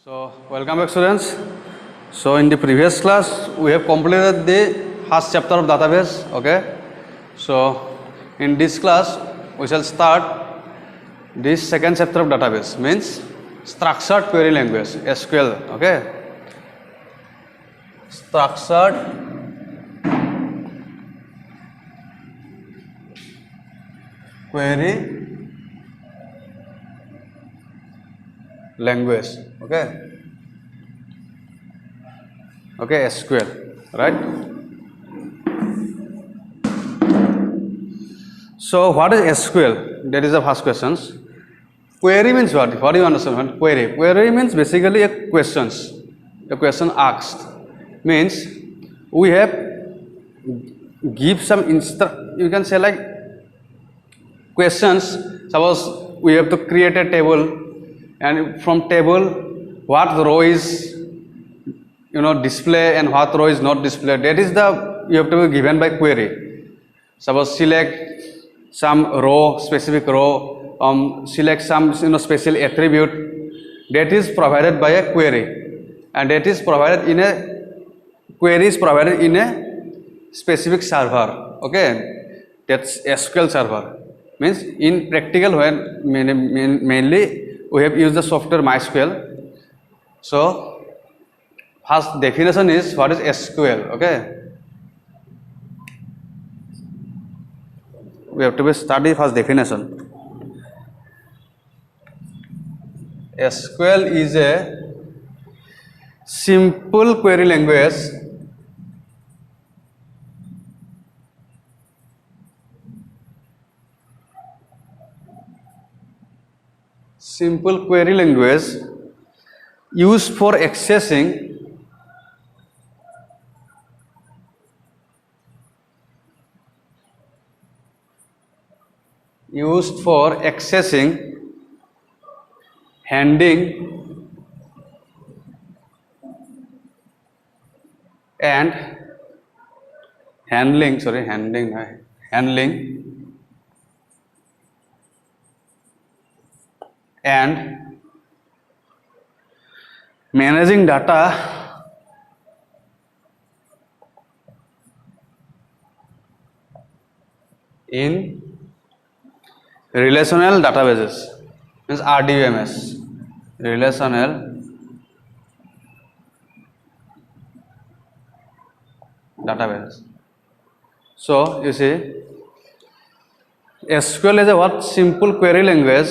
So, welcome back students. So, in the previous class, we have completed the first chapter of database. Okay. So, in this class, we shall start this second chapter of database, means structured query language, SQL. Okay. Structured query language. Okay. Okay, SQL, right? So, what is SQL? That is the first question. Query means what? What do you understand? Query. Query means basically a questions. A question asked means we have give some you can say like questions. Suppose we have to create a table, and from table what row is display and what row is not displayed. That is the you have to be given by query. Suppose select some row, specific row, select some special attribute. That is provided by a query, and that is provided in a query is provided in a specific server. Okay, that's SQL server. Means in practical when mainly we have used the software MySQL. So first definition is what is SQL. Okay, we have to study first definition. SQL is a simple query language used for accessing handling and managing data in relational databases, means RDBMS, relational databases. So you see, SQL is a what simple query language,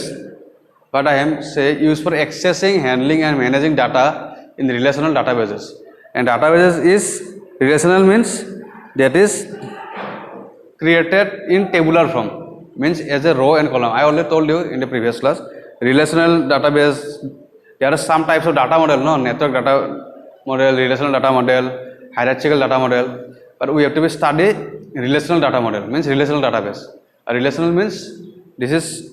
but I am say used for accessing, handling, and managing data in relational databases. And databases is relational means that is created in tabular form, means as a row and column. I already told you in the previous class. Relational database, there are some types of data model, no, network data model, relational data model, hierarchical data model, but we have to study relational data model, means relational database. A relational means this is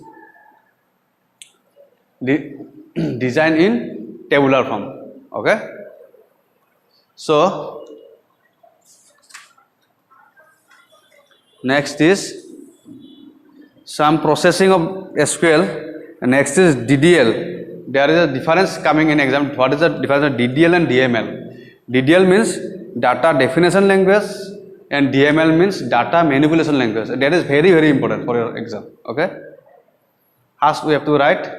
designed in tabular form. Okay, so next is some processing of SQL. Next is DDL. There is a difference coming in exam. What is the difference of DDL and DML? DDL means data definition language, and DML means data manipulation language. That is very, very important for your exam. Okay, first we have to write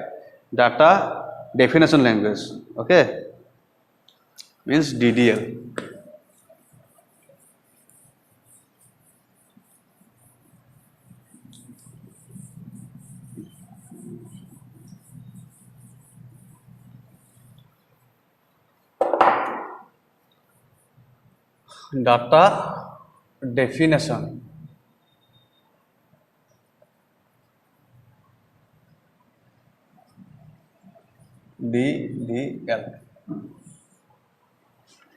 data definition language. Okay, means DDL. Data definition. DDL.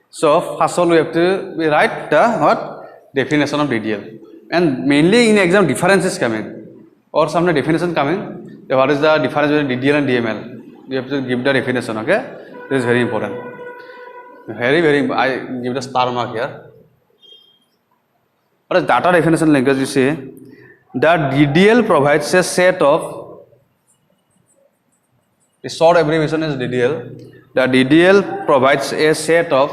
So first of all we have to write the what definition of DDL, and mainly in exam difference is coming or some definition coming. What is the difference between DDL and DML? You have to give the definition. Okay, this is very important. Very I give the star mark here. What is data definition language? You see, the DDL provides a set of The short abbreviation is DDL. The DDL provides a set of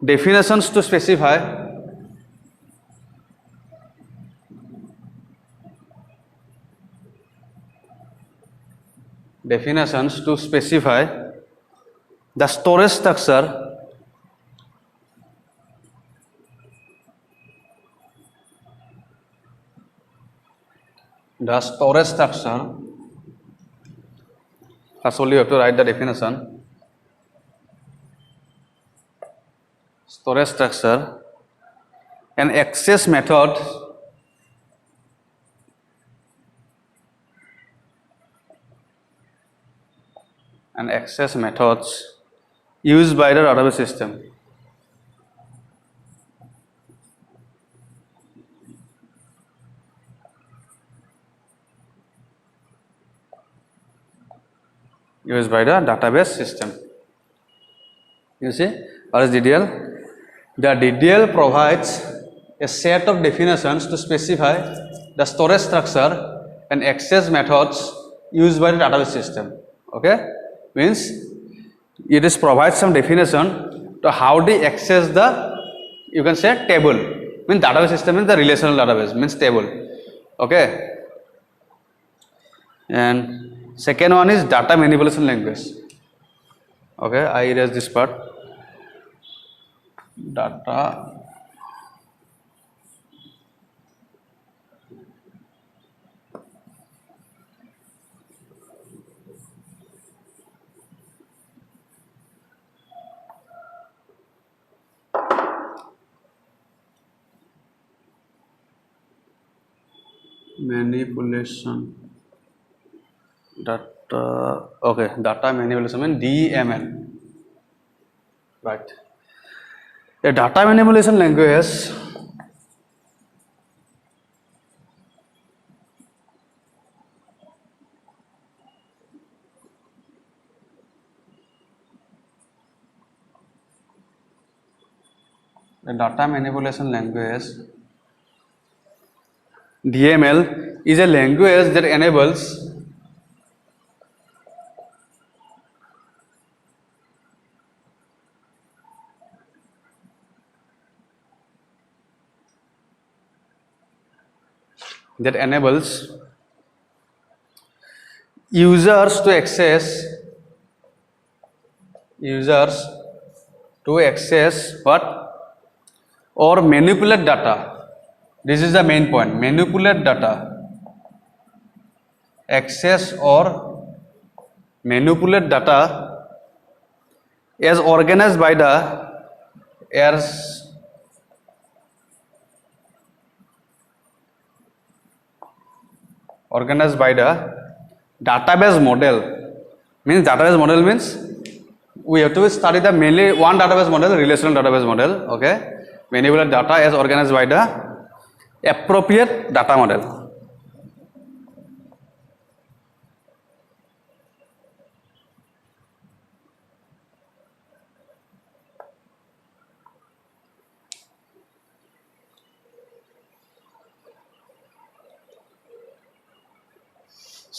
definitions to specify the storage structure First of all, you have to write the definition. Storage structure, an access method used by the database system. Used by the database system. You see, what is DDL? The DDL provides a set of definitions to specify the storage structure and access methods used by the database system. Okay, means it is provides some definition to how they access the, you can say, table. Means database system means the relational database, means table. Okay, and second one is data manipulation language. Okay, I erase this part. Data manipulation. Data manipulation means DML. Right. A data manipulation language DML is a language that enables users to access what, or manipulate data. This is the main point. Manipulate data. Access or manipulate data as organized by the database model. Means database model means we have to study the mainly one database model, relational database model. Okay, manipulate data as organized by the appropriate data model.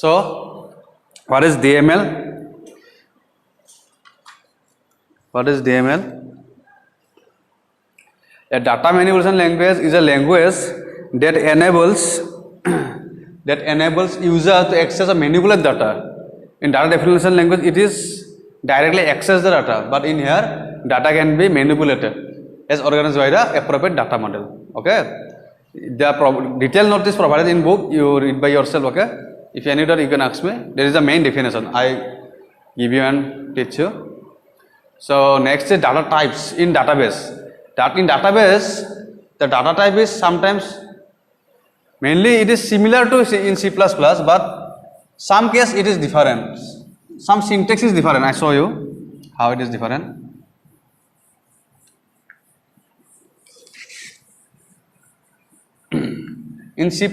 So, what is DML? What is DML? A data manipulation language is a language that enables user to access or manipulate data. In data definition language, it is directly access the data, but in here, data can be manipulated as organized by the appropriate data model. Okay, the detailed note is provided in book. You read by yourself. Okay. If any doubt, you can ask me. There is a main definition. I give you and teach you. So next is data types in database. In database, the data type is sometimes mainly it is similar to in C++, but some case it is different. Some syntax is different. I show you how it is different. In C++,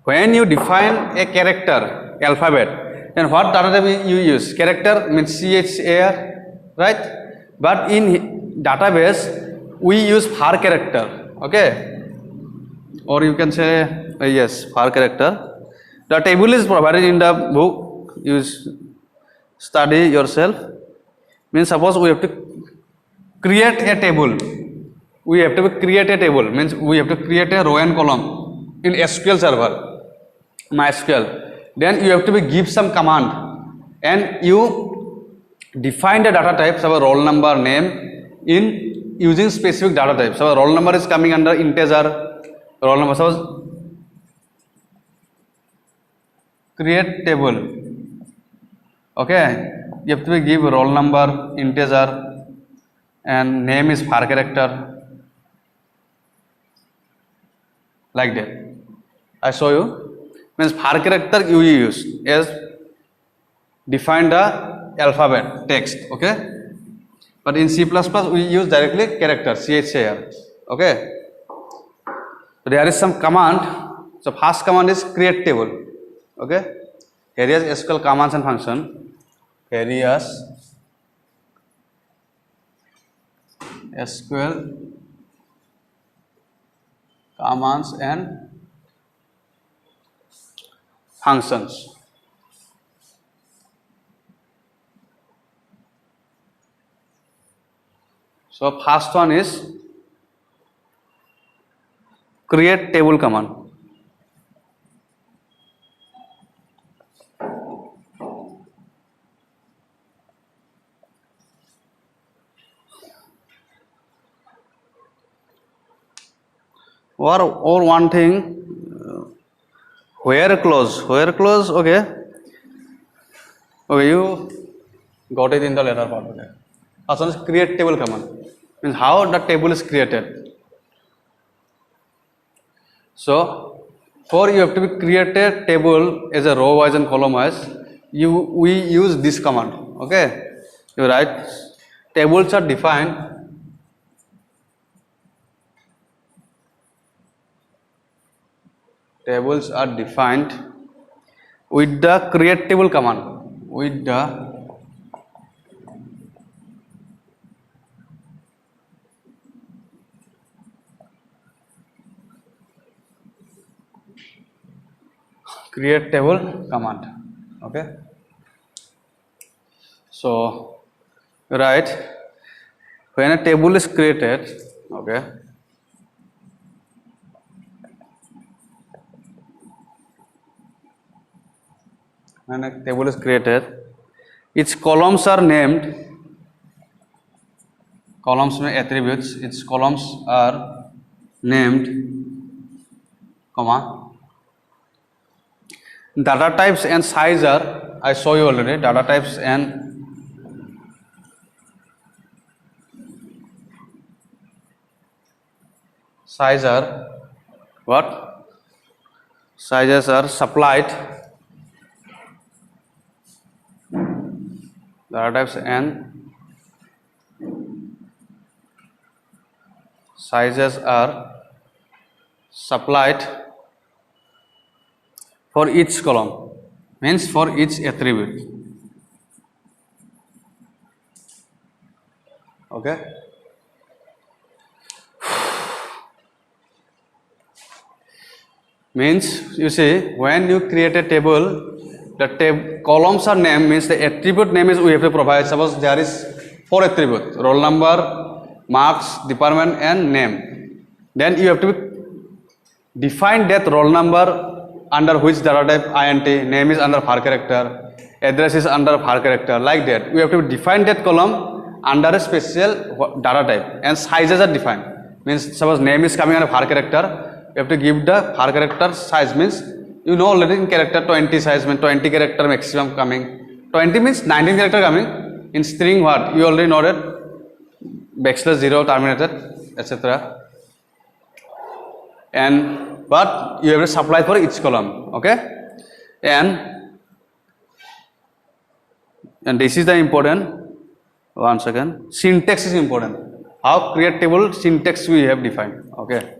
when you define a character alphabet, then what data type you use? Character means CHAR, right? But in database we use var character. Okay, or you can say yes, var character. The table is provided in the book. You study yourself. Means suppose we have to create a table. We have to create a table. Means we have to create a row and column in SQL server, MySQL. Then you have to give some command, and you define the data types of a roll number, name in using specific data types. So roll number is coming under integer. Roll number. So create table. Okay, you have to give roll number, integer, and name is var character, like that. I show you. Means var character you use as define the alphabet text. Okay, but in C++ we use directly character, char. Okay, so there is some command. So first command is create table. Okay, various SQL commands and function. Various SQL commands and functions. So first one is create table command. Or one thing, where clause, okay, you got it in the later part. Okay, first one is create table command, means how the table is created. So for you have to create a table as a row wise and column wise, we use this command. Okay, you write tables are defined with the create table command, with the create table command. Okay, so right, when a table is created, okay, when a table is created, its columns are named, columns में attributes, its columns are named, comma, data types and size are, I show you already, data types and size are what? Sizes are supplied, data types and sizes are supplied for each column, means for each attribute. Okay, means you see, when you create a table, the columns are named, means the attribute name is we have to provide. Suppose there is 4 attributes: roll number, marks, department, and name. Then you have to define that roll number under which data type int, name is under var character, address is under var character, like that. We have to define that column under a special data type, and sizes are defined. Means suppose name is coming under var character, you have to give the var character size, means you know already in character 20 size, means 20 character maximum coming. 20 means 19 character coming. In string what? You already know that \0 terminated, etc. And but you have to supply for each column. Okay, and this is the important. One second. Syntax is important. How create table syntax we have defined. Okay.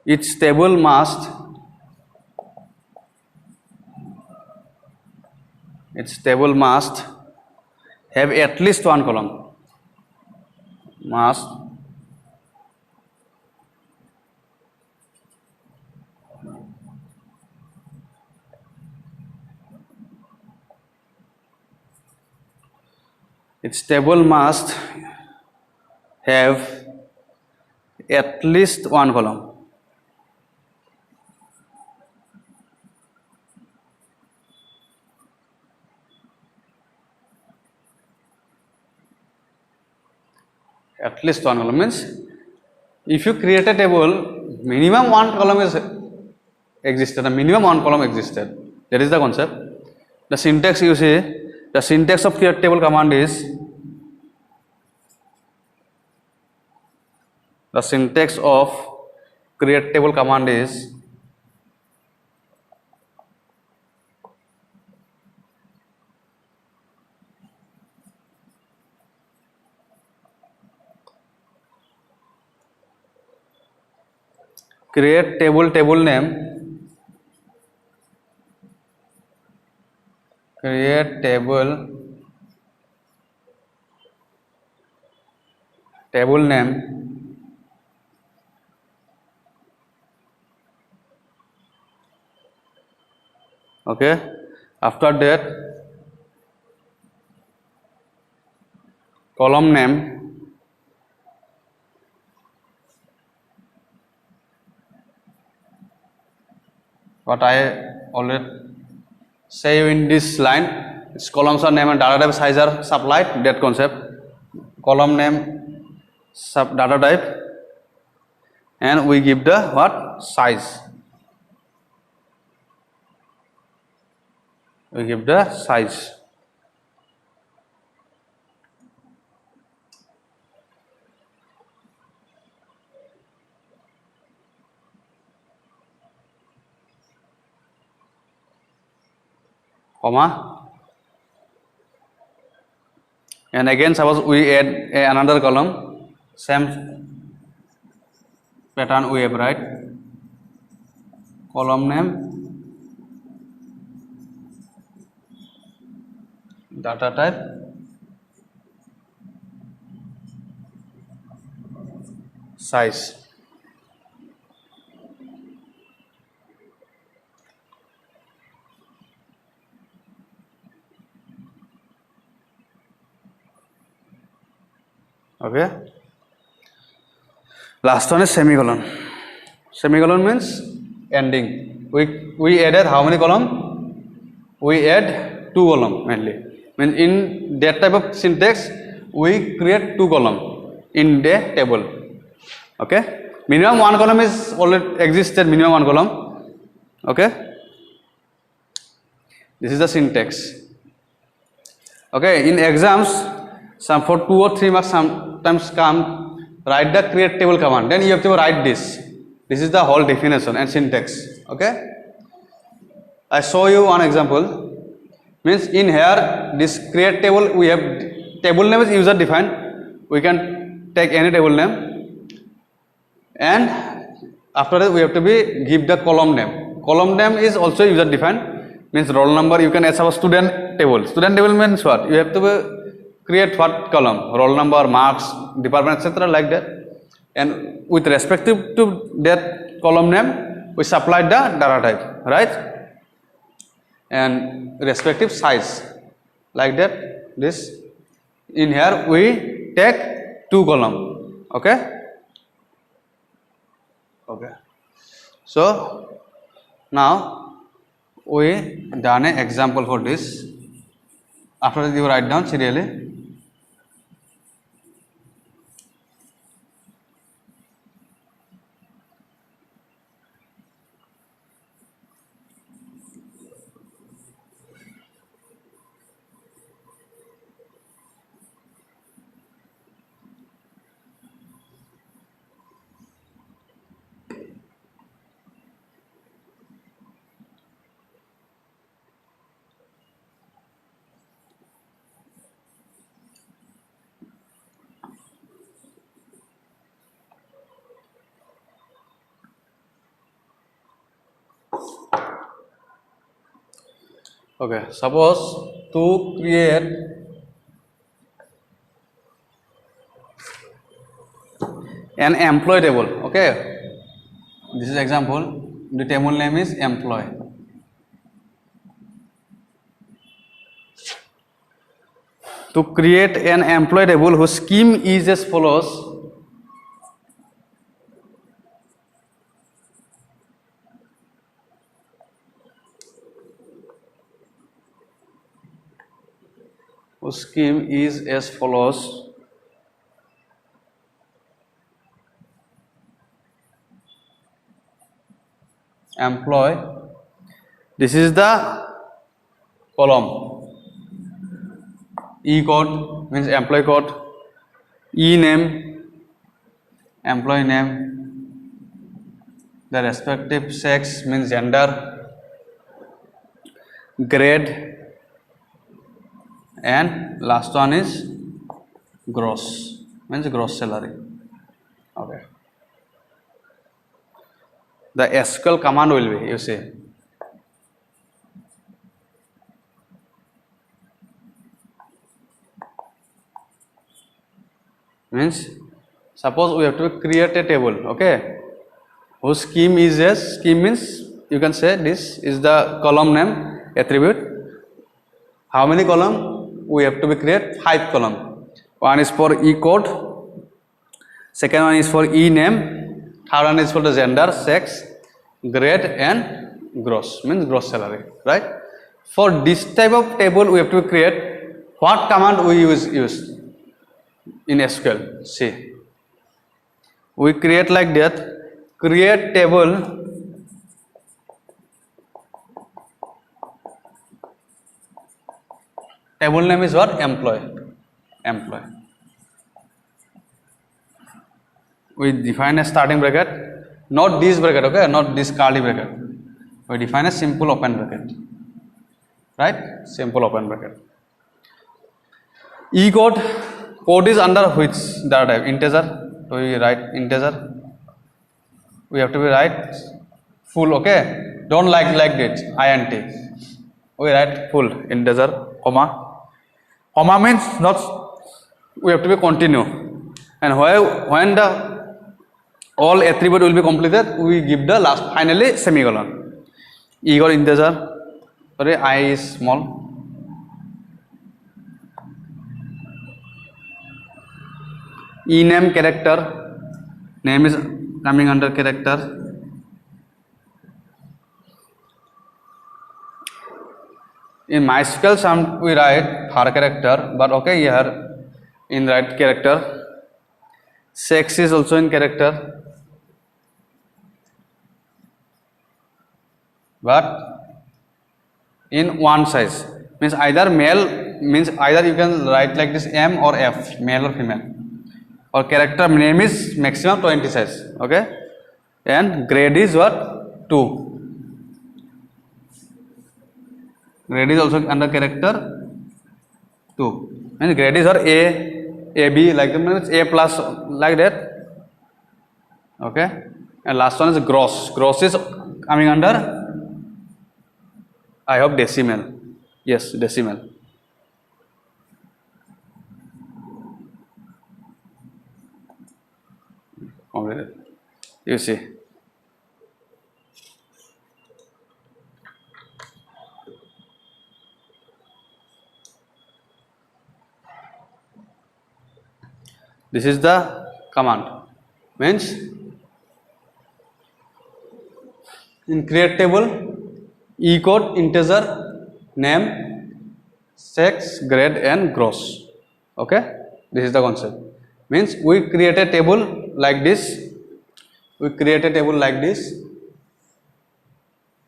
Its table must have at least one column. Must its table must have at least one column. At least one column means if you create a table, minimum one column is existed, a minimum one column existed. That is the concept. The syntax you see, the syntax of create table command is the syntax of create table command is create table name, create table name, okay. After that, column name, what I already say in this line, its columns are name and data type size are supplied, that concept. Column name, sub data type, and we give the what size. We give the size. Comma, and again suppose we add another column, same pattern we have, right? Column name, data type, size. Okay. Last one is semicolon. Semicolon means ending. We added how many column? We add two column mainly. Means in that type of syntax, we create two column in the table. Okay. Minimum one column is already existed. Minimum one column. Okay. This is the syntax. Okay. In exams, some for 2 or 3 marks sometimes come. Write the create table command. Then you have to write this. This is the whole definition and syntax. Okay. I show you one example. Means in here this create table, we have table name is user defined. We can take any table name, and after that we have to give the column name. Column name is also user defined. Means roll number. You can add some student table. Student table means what? You have to create what column? Roll number, marks, department, etc. like that. And with respect to that column name, we supply the data type, right? And respective size, like that. This in here we take two column. Okay. Okay. So now we done an example for this. After that you write down serially. Okay, suppose to create an employee table. Okay, this is example. The table name is employee. To create an employee table whose scheme is as follows. Whose scheme is as follows. Employee. This is the column. E code means employee code. E name, employee name. The respective sex means gender. Grade, and last one is gross, means gross salary. Okay. The SQL command will be, you see, means suppose we have to create a table, okay, whose scheme is as, scheme means you can say this is the column name attribute. How many column we have to be create? 5 column. One is for E code, second one is for E name, third one is for the gender, sex, grade, and gross, means gross salary, right? For this type of table we have to create, what command we use in SQL? See, we create like that, create table name is what? Employee. We define a starting bracket, not this bracket, okay, not this curly bracket. We define a simple open bracket, right? Simple open bracket. E code is under which data type? Integer. So we write integer. We have to be write full, okay. Don't like it, int. We write full integer, comma. Comma means not, we have to be continue. And when the all attribute will be completed, we give the last finally semicolon. E code integer, sorry, I is small. E name character, name is coming under character. In MySQL some we write for character, but okay, here in write character. Sex is also in character, but in one size, means either male, means either you can write like this M or F, male or female, or character name is maximum 20 size, okay, and grade is what? 2. Grade is also under character 2, and grade is or A, B, like that, means A plus, like that, okay. And last one is gross. Gross is coming under, I hope, decimal. Yes, decimal. You see. This is the command, means in create table, E code, integer, name, sex, grade, and gross, okay. This is the concept, means we create a table like this,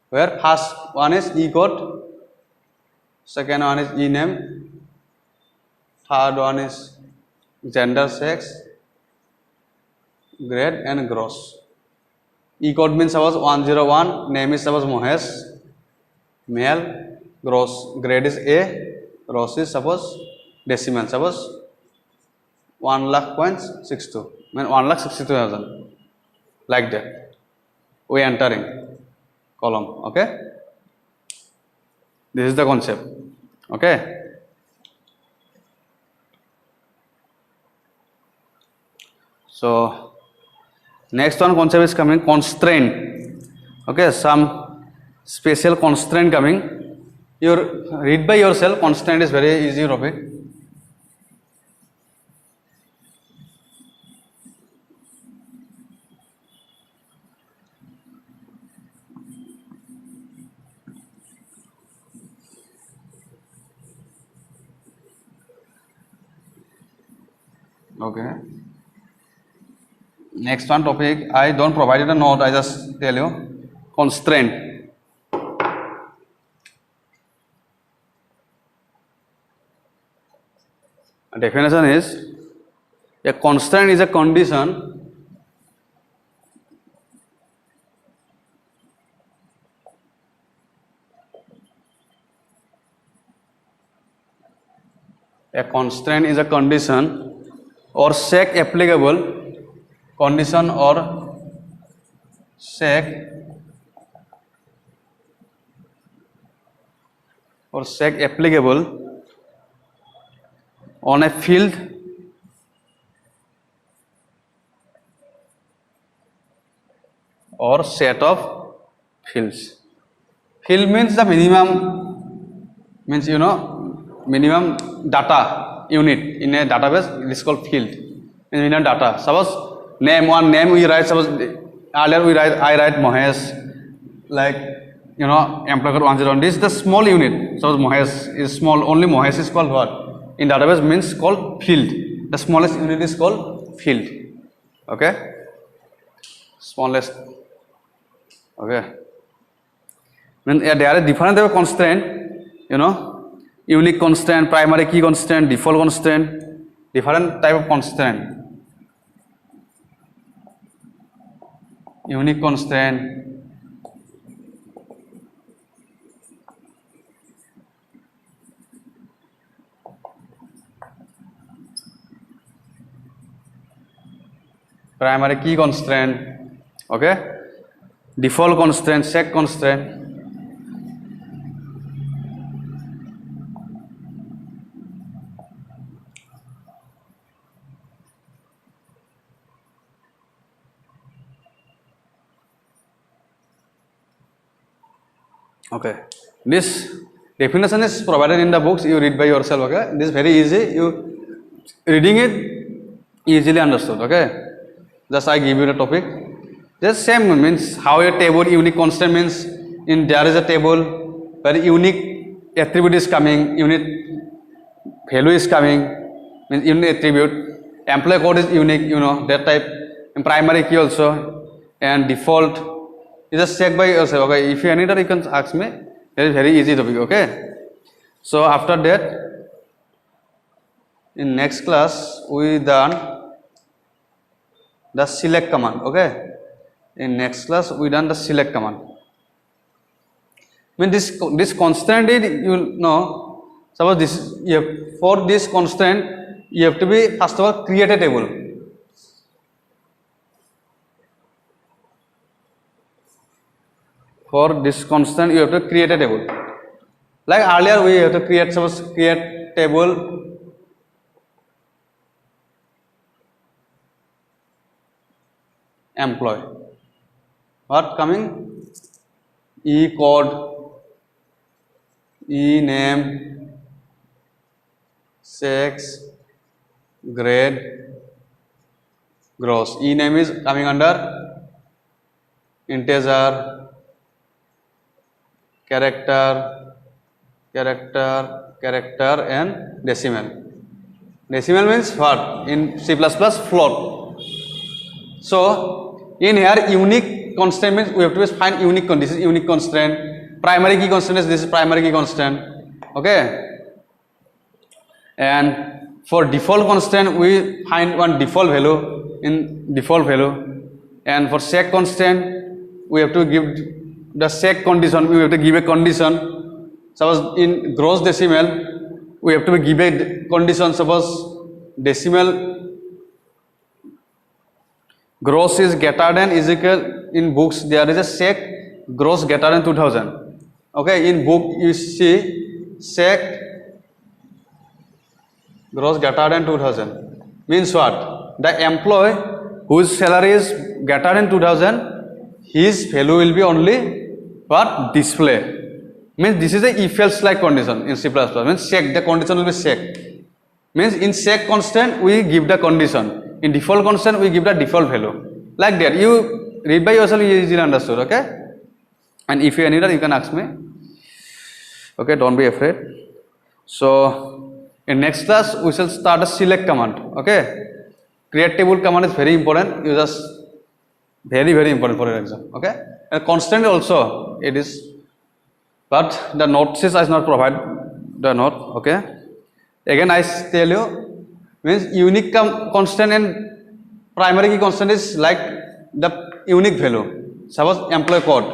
where first one is E code, second one is E name, third one is gender, sex, grade, and gross. E code means suppose 101, name is suppose Mohesh, male, gross, grade is A, gross is suppose decimal, suppose 1,62,000, mean 1,62,000, like that. We entering column, okay. This is the concept, okay. So Next one concept is coming constraint. Okay, some special constraint coming. You read by yourself. Constraint is very easy topic. Okay. Next one topic. I don't provide a note. I just tell you constraint. Definition is a constraint is a condition or sec applicable condition or sec applicable on a field or set of fields. Field means the minimum, means minimum data unit in a database. It is called field. Minimum data. Suppose name we write. Suppose earlier I write Mohesh, like employer 101. This is the small unit. Suppose Mohesh is small. Only Mohesh is called what? In database means called field. The smallest unit is called field. Okay. Smallest. Okay. When there are different type of constraint, unique constraint, primary key constraint, default constraint, different type of constraint. Unique constraint, primary key constraint, okay, default constraint, sec constraint. Okay, this definition is provided in the books. You read by yourself. Okay, this is very easy. You reading it easily understood. Okay, just I give you the topic. Just same means how a table unique constant means in there is a table where unique attribute is coming, unique value is coming, means unique attribute. Employee code is unique. That type. And primary key also, and default. You just check by yourself. Okay, if you any doubt, you can ask me. It is very easy topic. Okay. So after that, in next class we done the select command. Okay. In next class we done the select command. When this constraint is, suppose this for this constraint you have to be first of all create a table. For this constant, you have to create a table. Like earlier, we have to create table employee. What coming? E code, E name, sex, grade, gross. E name is coming under integer, character, and decimal. Decimal means what? In C++ float. So in here unique constant means we have to find unique constraint. This is unique constraint. Primary key constraint is this is primary key constraint. Okay. And for default constraint we find one default value in default value. And for sec constraint we have to give the sec condition. We have to give a condition. Suppose in gross decimal we have to give a condition. Suppose decimal gross is greater than is equal. In books there is a sec gross greater than 2000. Okay, in book you see sec gross greater than 2000 means what? The employee whose salary is greater than 2000, his value will be only what? Display. Means this is a if else like condition in C++. Means check, the condition will be check. Means in check constant we give the condition, in default constant we give the default value, like that. You read by yourself, you easily understood. Okay, and if you need that, you can ask me. Okay, don't be afraid. So in next class we shall start a select command. Okay, create table command is very important. You just very important for your exam. Okay, and constant also it is, but the notes is I not provide the note. Okay, again I tell you, means unique constant and primary key constant is like the unique value. Suppose employee code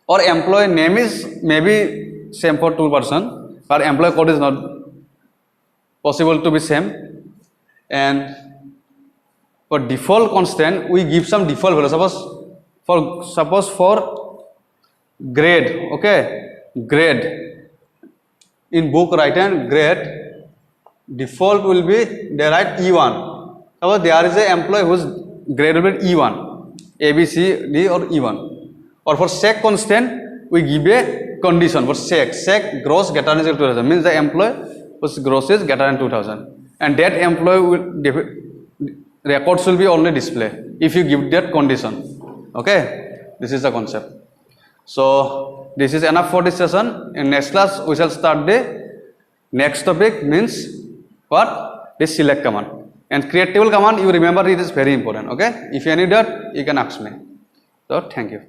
or employee name is maybe same for two person, but employee code is not possible to be same. And for default constant we give some default value. Suppose for grade, okay, grade in book write and grade, default will be they write E1. Suppose there is a employee whose grade will be E1, A, B, C, D or E1. Or for sec constant we give a condition for sec gross greater than 2000, means the employee whose gross is greater than 2000, and that employee will records will be only display if you give that condition. Okay, this is the concept. So this is enough for this session. In next class we shall start the next topic, means what? This select command. And create table command, you remember it is very important. Okay, if you need that you can ask me. So thank you.